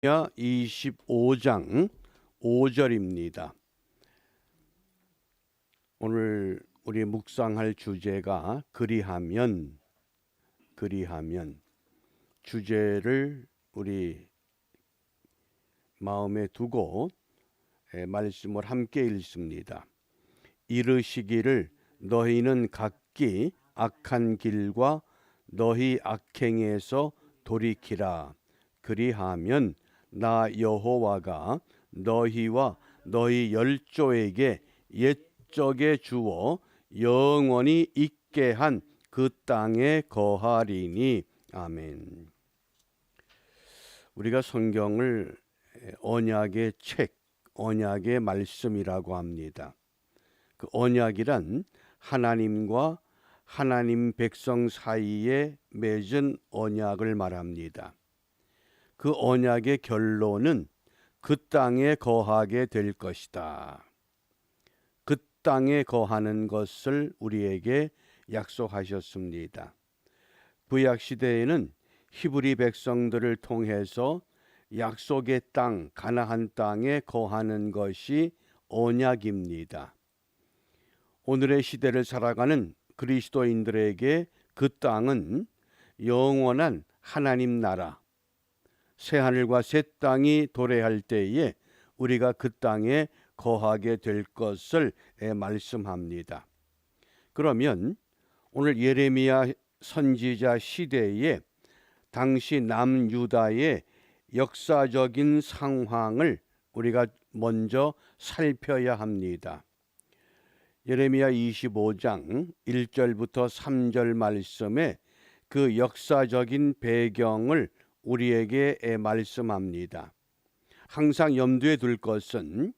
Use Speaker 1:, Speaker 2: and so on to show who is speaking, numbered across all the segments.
Speaker 1: 예레미야 25장 5절입니다. 오늘 우리 묵상할 주제가 그리하면 주제를 우리 마음에 두고 말씀을 함께 읽습니다. 이르시기를 너희는 각기 악한 길과 너희 악행에서 돌이키라. 그리하면 나 여호와가 너희와 너희 열조에게 옛적에 주어 영원히 있게 한 그 땅에 거하리니. 아멘. 우리가 성경을 언약의 책, 언약의 말씀이라고 합니다. 그 언약이란 하나님과 하나님 백성 사이에 맺은 언약을 말합니다. 그 언약의 결론은 그 땅에 거하게 될 것이다. 그 땅에 거하는 것을 우리에게 약속하셨습니다. 구약 시대에는 히브리 백성들을 통해서 약속의 땅, 가나안 땅에 거하는 것이 언약입니다. 오늘의 시대를 살아가는 그리스도인들에게 그 땅은 영원한 하나님 나라, 새하늘과 새 땅이 도래할 때에 우리가 그 땅에 거하게 될 것을 말씀합니다. 그러면 오늘 예레미야 선지자 시대에 당시 남유다의 역사적인 상황을 우리가 먼저 살펴야 합니다. 예레미야 25장 1절부터 3절 말씀에 그 역사적인 배경을 우리에게 말씀합니다. 항상 염두에 둘 것은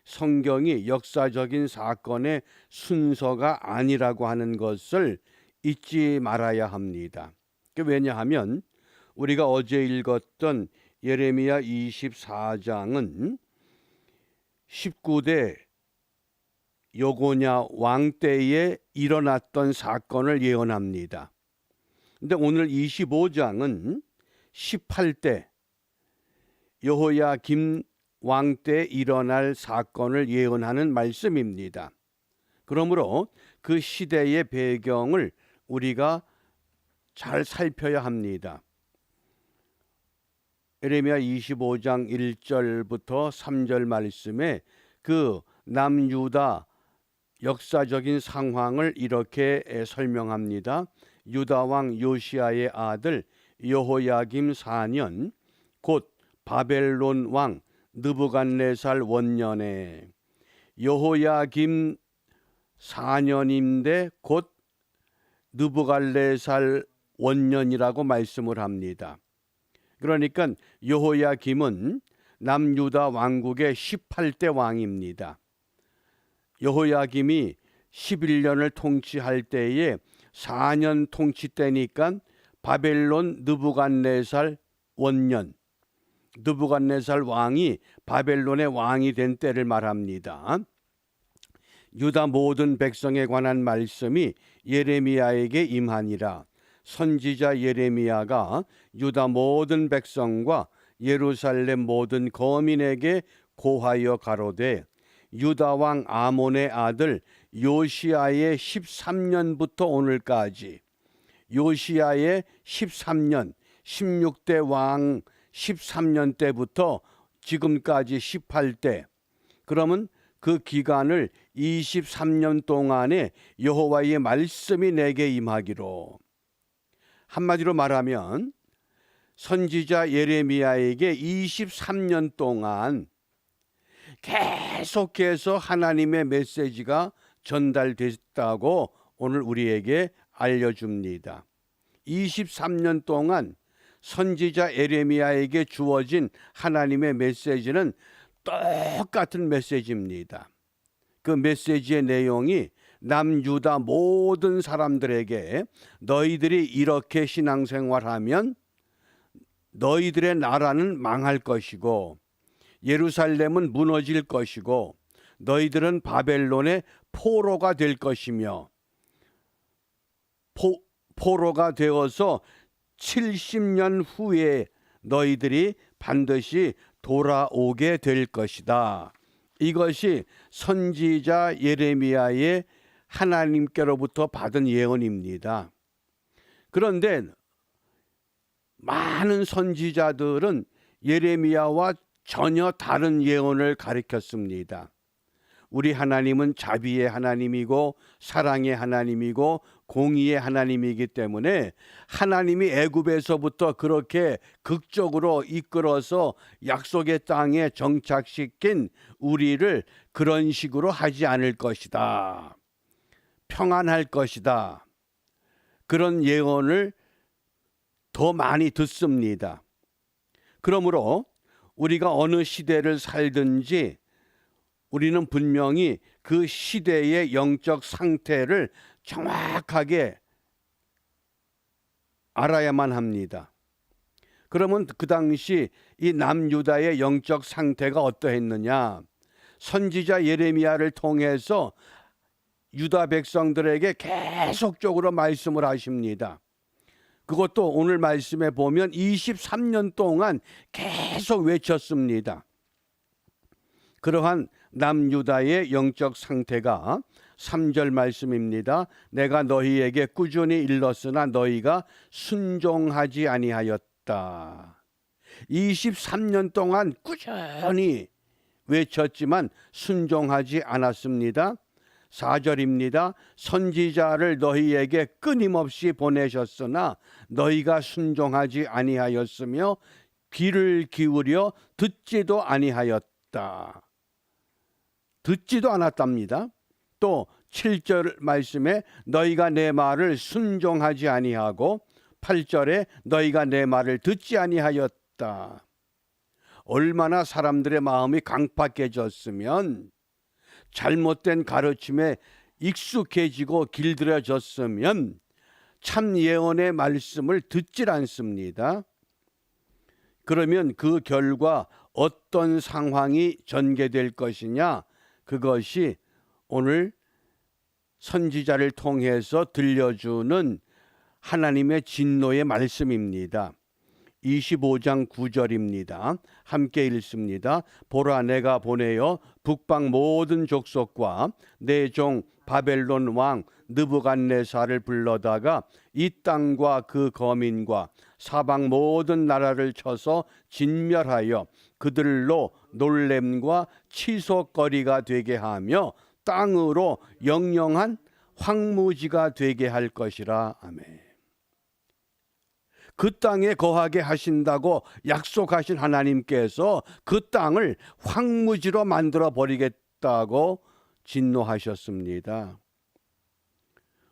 Speaker 1: 성경이 역사적인 사건의 순서가 아니라고 하는 것을 잊지 말아야 합니다. 왜냐하면 우리가 어제 읽었던 예레미야 24장은 19대 여고냐 왕 때에 일어났던 사건을 예언합니다. 근데 오늘 25장은 18대 여호야김 왕 때 일어날 사건을 예언하는 말씀입니다. 그러므로 그 시대의 배경을 우리가 잘 살펴야 합니다. 예레미야 25장 1절부터 3절 말씀에 그 남유다 역사적인 상황을 이렇게 설명합니다. 유다 왕 요시야의 아들 여호야김 4년 곧 바벨론 왕 느부갓네살 원년에, 여호야김 4년인데 곧 느부갓네살 원년이라고 말씀을 합니다. 그러니까 여호야김은 남유다 왕국의 18대 왕입니다. 여호야김이 11년을 통치할 때에 4년 통치 때니까 바벨론 느부갓네살 원년, 느부갓네살 왕이 바벨론의 왕이 된 때를 말합니다. 유다 모든 백성에 관한 말씀이 예레미야에게 임하니라. 선지자 예레미야가 유다 모든 백성과 예루살렘 모든 거민에게 고하여 가로되, 유다 왕 아몬의 아들 요시야의 13년부터 오늘까지, 요시야의 13년, 16대 왕 13년 때부터 지금까지 18대, 그러면 그 기간을 23년 동안에 여호와의 말씀이 내게 임하기로. 한마디로 말하면 선지자 예레미야에게 23년 동안 계속해서 하나님의 메시지가 전달됐다고 오늘 우리에게 알려줍니다. 23년 동안 선지자 예레미야에게 주어진 하나님의 메시지는 똑같은 메시지입니다. 그 메시지의 내용이 남유다 모든 사람들에게 너희들이 이렇게 신앙생활하면 너희들의 나라는 망할 것이고 예루살렘은 무너질 것이고 너희들은 바벨론의 포로가 될 것이며 포로가 되어서 70년 후에 너희들이 반드시 돌아오게 될 것이다. 이것이 선지자 예레미야의 하나님께로부터 받은 예언입니다. 그런데 많은 선지자들은 예레미야와 전혀 다른 예언을 가리켰습니다. 우리 하나님은 자비의 하나님이고 사랑의 하나님이고 공의의 하나님이기 때문에 하나님이 애굽에서부터 그렇게 극적으로 이끌어서 약속의 땅에 정착시킨 우리를 그런 식으로 하지 않을 것이다. 평안할 것이다. 그런 예언을 더 많이 듣습니다. 그러므로 우리가 어느 시대를 살든지 우리는 분명히 그 시대의 영적 상태를 정확하게 알아야만 합니다. 그러면 그 당시 이 남유다의 영적 상태가 어떠했느냐? 선지자 예레미야를 통해서 유다 백성들에게 계속적으로 말씀을 하십니다. 그것도 오늘 말씀에 보면 23년 동안 계속 외쳤습니다. 그러한 남유다의 영적 상태가 3절 말씀입니다. 내가 너희에게 꾸준히 일렀으나 너희가 순종하지 아니하였다. 23년 동안 꾸준히 외쳤지만 순종하지 않았습니다. 4절입니다. 선지자를 너희에게 끊임없이 보내셨으나 너희가 순종하지 아니하였으며 귀를 기울여 듣지도 아니하였다. 듣지도 않았답니다. 또 7절 말씀에 너희가 내 말을 순종하지 아니하고 8절에 너희가 내 말을 듣지 아니하였다. 얼마나 사람들의 마음이 강팍해졌으면, 잘못된 가르침에 익숙해지고 길들여졌으면 참 예언의 말씀을 듣질 않습니다. 그러면 그 결과 어떤 상황이 전개될 것이냐? 그것이 오늘 선지자를 통해서 들려주는 하나님의 진노의 말씀입니다. 25장 9절입니다. 함께 읽습니다. 보라, 내가 보내어 북방 모든 족속과 내 종 바벨론 왕 느부갓네살을 불러다가 이 땅과 그 거민과 사방 모든 나라를 쳐서 진멸하여 그들로 놀램과 치솟거리가 되게 하며 땅으로 영영한 황무지가 되게 할 것이라. 아멘. 그 땅에 거하게 하신다고 약속하신 하나님께서 그 땅을 황무지로 만들어 버리겠다고 진노하셨습니다.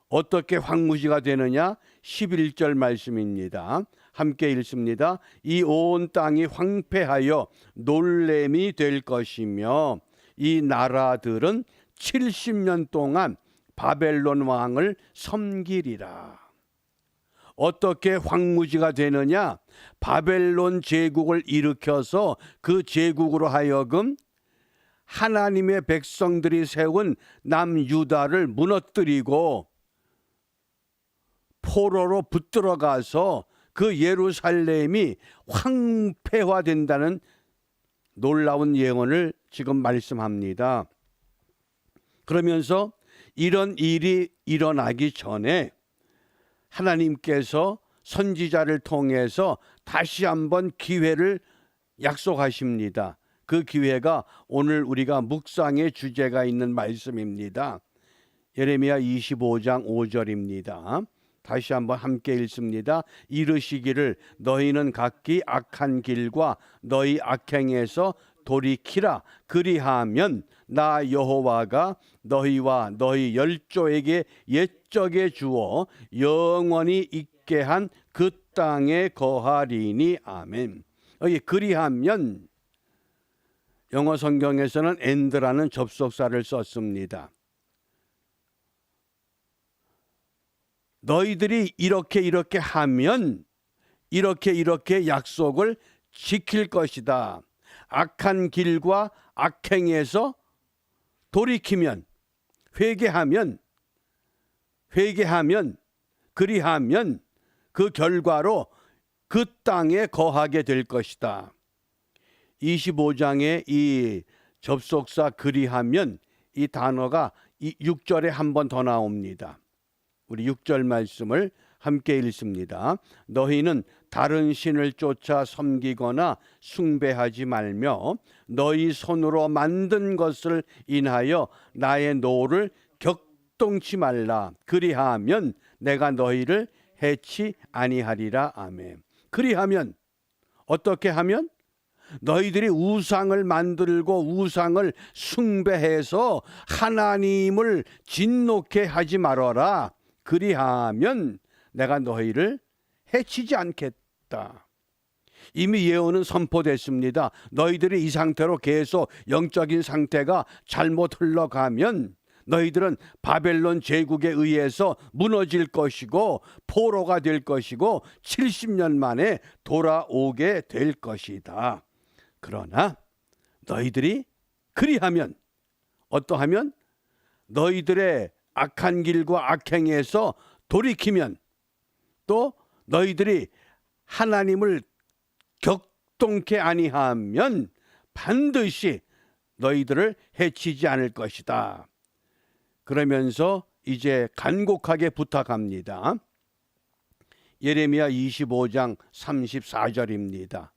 Speaker 1: 어떻게 황무지가 되느냐? 11절 말씀입니다. 함께 읽습니다. 이 온 땅이 황폐하여 놀램이 될 것이며 이 나라들은 70년 동안 바벨론 왕을 섬기리라. 어떻게 황무지가 되느냐? 바벨론 제국을 일으켜서 그 제국으로 하여금 하나님의 백성들이 세운 남유다를 무너뜨리고 포로로 붙들어가서 그 예루살렘이 황폐화된다는 놀라운 예언을 지금 말씀합니다. 그러면서 이런 일이 일어나기 전에 하나님께서 선지자를 통해서 다시 한번 기회를 약속하십니다. 그 기회가 오늘 우리가 묵상의 주제가 있는 말씀입니다. 예레미야 25장 5절입니다. 다시 한번 함께 읽습니다. 이르시기를 너희는 각기 악한 길과 너희 악행에서 돌이키라. 그리하면 나 여호와가 너희와 너희 열조에게 옛적에 주어 영원히 있게 한 그 땅에 거하리니. 아멘. 여기 그리하면 영어 성경에서는 and라는 접속사를 썼습니다. 너희들이 이렇게 하면 이렇게 약속을 지킬 것이다. 악한 길과 악행에서 돌이키면, 회개하면, 그리하면 그 결과로 그 땅에 거하게 될 것이다. 25장의 이 접속사 그리하면 이 단어가 이 6절에 한 번 더 나옵니다. 우리 6절 말씀을 함께 읽습니다. 너희는 다른 신을 쫓아 섬기거나 숭배하지 말며 너희 손으로 만든 것을 인하여 나의 노를 격동치 말라. 그리하면 내가 너희를 해치 아니하리라. 아멘. 그리하면 어떻게 하면? 너희들이 우상을 만들고 우상을 숭배해서 하나님을 진노케 하지 말아라. 그리하면 내가 너희를 해치지 않겠다. 이미 예언은 선포됐습니다. 너희들이 이 상태로 계속 영적인 상태가 잘못 흘러가면 너희들은 바벨론 제국에 의해서 무너질 것이고 포로가 될 것이고 70년 만에 돌아오게 될 것이다. 그러나 너희들이 그리하면 어떠하면 너희들의 악한 길과 악행에서 돌이키면 또 너희들이 하나님을 격동케 아니하면 반드시 너희들을 해치지 않을 것이다. 그러면서 이제 간곡하게 부탁합니다. 예레미야 25장 34절입니다.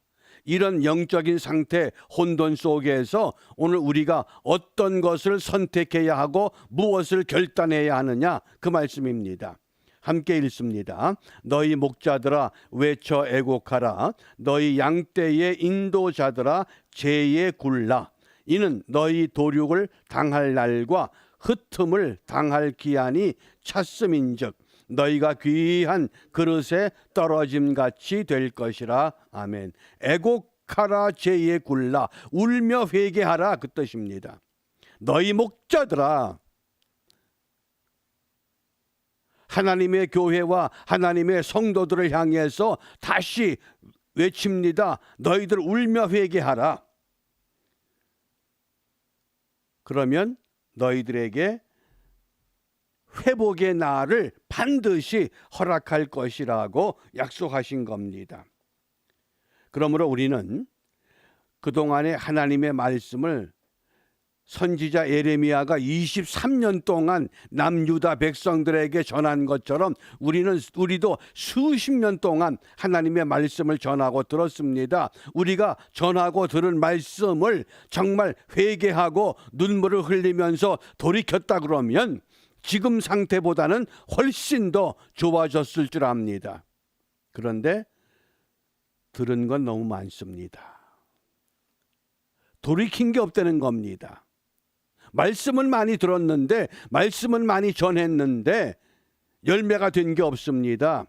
Speaker 1: 이런 영적인 상태 혼돈 속에서 오늘 우리가 어떤 것을 선택해야 하고 무엇을 결단해야 하느냐 그 말씀입니다. 함께 읽습니다. 너희 목자들아 외쳐 애곡하라. 너희 양떼의 인도자들아 제에 굴라. 이는 너희 도륙을 당할 날과 흩음을 당할 기한이 찼음인즉 너희가 귀한 그릇에 떨어짐같이 될 것이라. 아멘. 애곡하라 제에 굴라. 울며 회개하라 그 뜻입니다. 너희 목자들아, 하나님의 교회와 하나님의 성도들을 향해서 다시 외칩니다. 너희들 울며 회개하라. 그러면 너희들에게 회복의 날을 반드시 허락할 것이라고 약속하신 겁니다. 그러므로 우리는 그동안에 하나님의 말씀을 선지자 예레미야가 23년 동안 남유다 백성들에게 전한 것처럼 우리도 수십 년 동안 하나님의 말씀을 전하고 들었습니다. 우리가 전하고 들은 말씀을 정말 회개하고 눈물을 흘리면서 돌이켰다 그러면 지금 상태보다는 훨씬 더 좋아졌을 줄 압니다. 그런데 들은 건 너무 많습니다. 돌이킨 게 없다는 겁니다. 말씀은 많이 들었는데, 말씀은 많이 전했는데 열매가 된 게 없습니다.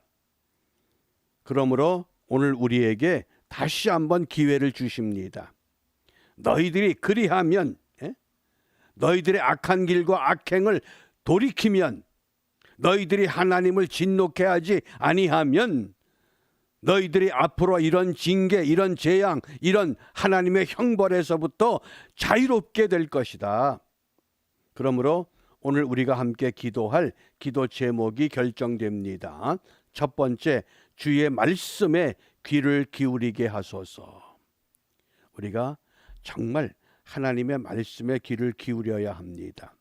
Speaker 1: 그러므로 오늘 우리에게 다시 한번 기회를 주십니다. 너희들이 그리하면, 너희들의 악한 길과 악행을 돌이키면, 너희들이 하나님을 진노케 하지 아니하면 너희들이 앞으로 이런 징계, 이런 재앙, 이런 하나님의 형벌에서부터 자유롭게 될 것이다. 그러므로 오늘 우리가 함께 기도할 기도 제목이 결정됩니다. 첫 번째, 주의 말씀에 귀를 기울이게 하소서. 우리가 정말 하나님의 말씀에 귀를 기울여야 합니다.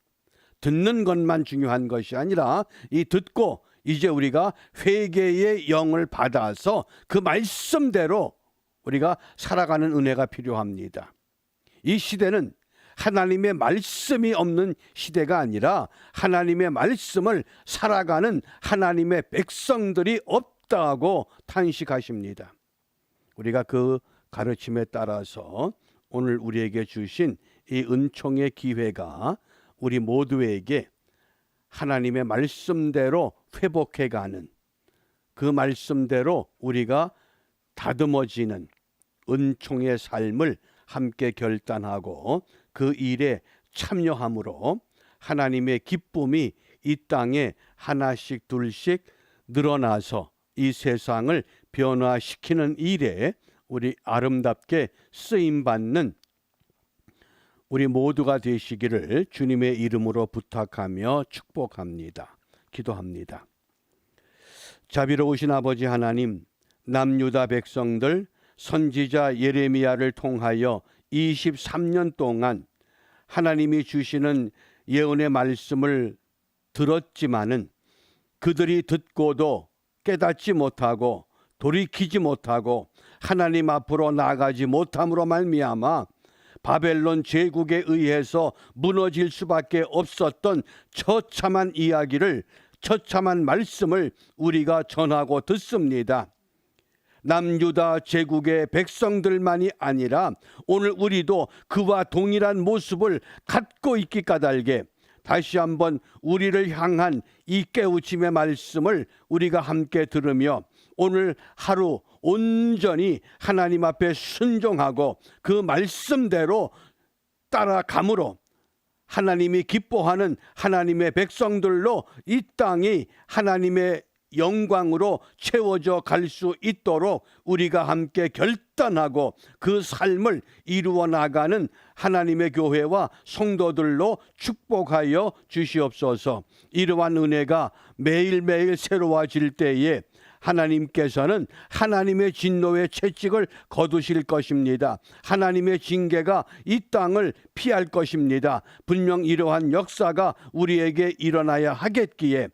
Speaker 1: 듣는 것만 중요한 것이 아니라 이 듣고 이제 우리가 회개의 영을 받아서 그 말씀대로 우리가 살아가는 은혜가 필요합니다. 이 시대는 하나님의 말씀이 없는 시대가 아니라 하나님의 말씀을 살아가는 하나님의 백성들이 없다고 탄식하십니다. 우리가 그 가르침에 따라서 오늘 우리에게 주신 이 은총의 기회가 우리 모두에게 하나님의 말씀대로 회복해가는, 그 말씀대로 우리가 다듬어지는 은총의 삶을 함께 결단하고 그 일에 참여함으로 하나님의 기쁨이 이 땅에 하나씩 둘씩 늘어나서 이 세상을 변화시키는 일에 우리 아름답게 쓰임받는 우리 모두가 되시기를 주님의 이름으로 부탁하며 축복합니다. 기도합니다. 자비로우신 아버지 하나님, 남유다 백성들 선지자 예레미야를 통하여 23년 동안 하나님이 주시는 예언의 말씀을 들었지만은 그들이 듣고도 깨닫지 못하고 돌이키지 못하고 하나님 앞으로 나아가지 못함으로 말미암아 바벨론 제국에 의해서 무너질 수밖에 없었던 처참한 이야기를, 처참한 말씀을 우리가 전하고 듣습니다. 남유다 제국의 백성들만이 아니라 오늘 우리도 그와 동일한 모습을 갖고 있기 까닭에 다시 한번 우리를 향한 이 깨우침의 말씀을 우리가 함께 들으며 오늘 하루 온전히 하나님 앞에 순종하고 그 말씀대로 따라감으로 하나님이 기뻐하는 하나님의 백성들로 이 땅이 하나님의 영광으로 채워져 갈 수 있도록 우리가 함께 결단하고 그 삶을 이루어 나가는 하나님의 교회와 성도들로 축복하여 주시옵소서. 이러한 은혜가 매일매일 새로워질 때에 하나님께서는 하나님의 진노의 채찍을 거두실 것입니다. 하나님의 징계가 이 땅을 피할 것입니다. 분명 이러한 역사가 우리에게 일어나야 하겠기에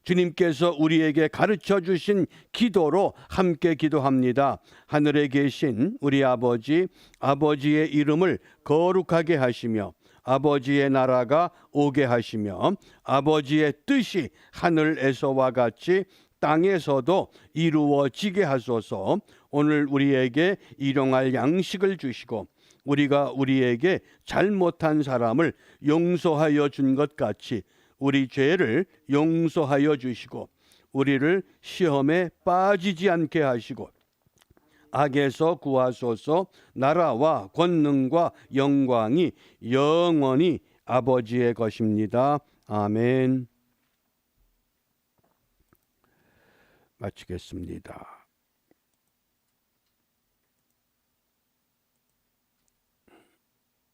Speaker 1: 주님께서 우리에게 가르쳐 주신 기도로 함께 기도합니다. 하늘에 계신 우리 아버지, 아버지의 이름을 거룩하게 하시며 아버지의 나라가 오게 하시며 아버지의 뜻이 하늘에서와 같이 땅에서도 이루어지게 하소서. 오늘 우리에게 일용할 양식을 주시고 우리가 우리에게 잘못한 사람을 용서하여 준 것 같이 우리 죄를 용서하여 주시고 우리를 시험에 빠지지 않게 하시고 악에서 구하소서. 나라와 권능과 영광이 영원히 아버지의 것입니다. 아멘. 마치겠습니다.